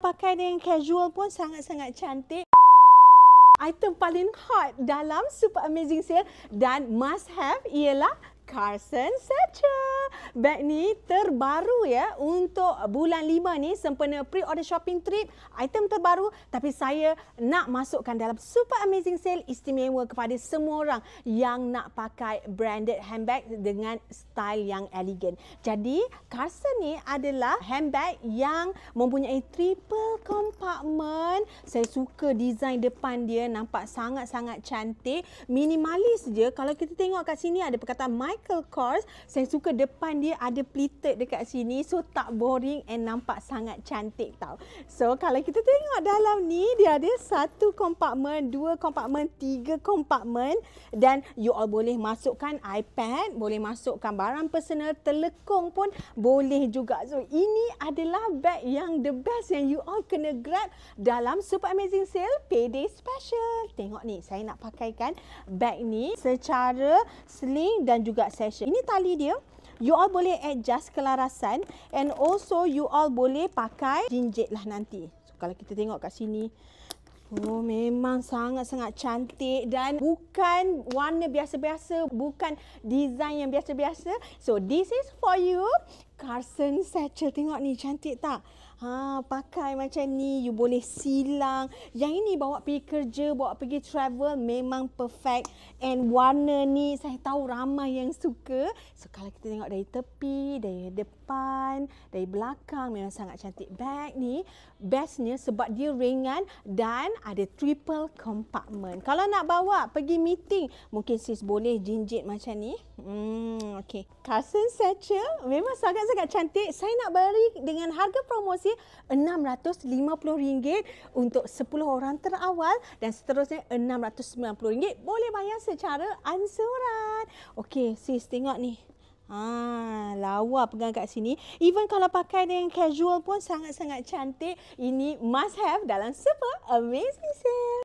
pakai dengan casual pun sangat-sangat cantik. Item paling hot dalam Super Amazing Sale dan must have ialah Carson Satchel. Beg ni terbaru ya untuk bulan 5 ni, sempena pre-order shopping trip, item terbaru, tapi saya nak masukkan dalam Super Amazing Sale istimewa kepada semua orang yang nak pakai branded handbag dengan style yang elegan. Jadi Carson ni adalah handbag yang mempunyai triple compartment. Saya suka design depan dia, nampak sangat-sangat cantik, minimalis je. Kalau kita tengok kat sini ada perkataan Michael Kors. Saya suka depan dia ada pleated dekat sini, so tak boring and nampak sangat cantik tau. So kalau kita tengok dalam ni, dia ada 1 kompartmen, 2 kompartmen, 3 kompartmen, dan you all boleh masukkan iPad, boleh masukkan barang personal, telekung pun boleh juga. So ini adalah bag yang the best yang you all kena grab dalam Super Amazing Sale Payday Special. Tengok ni, saya nak pakaikan bag ni secara sling dan juga session. Ini tali dia. You all boleh adjust kelarasan, and also you all boleh pakai jinjit lah nanti. So, kalau kita tengok kat sini, oh, memang sangat-sangat cantik dan bukan warna biasa-biasa, bukan design yang biasa-biasa. So this is for you, Carson Satchel. Tengok ni, cantik tak? Pakai macam ni, you boleh silang. Yang ini bawa pergi kerja, bawa pergi travel, memang perfect. And warna ni saya tahu ramai yang suka. So kalau kita tengok dari tepi, dari depan, dari belakang, memang sangat cantik. Bag ni bestnya sebab dia ringan dan ada triple compartment. Kalau nak bawa pergi meeting, mungkin sis boleh jinjit macam ni. Okay. Carson Satchel memang sangat-sangat cantik. Saya nak beri dengan harga promosi RM650 untuk 10 orang terawal, dan seterusnya RM690. Boleh bayar secara ansuran. Okey, sis tengok ni. Lawa pegang kat sini. Even kalau pakai dengan casual pun sangat-sangat cantik. Ini must have dalam Super Amazing Sale.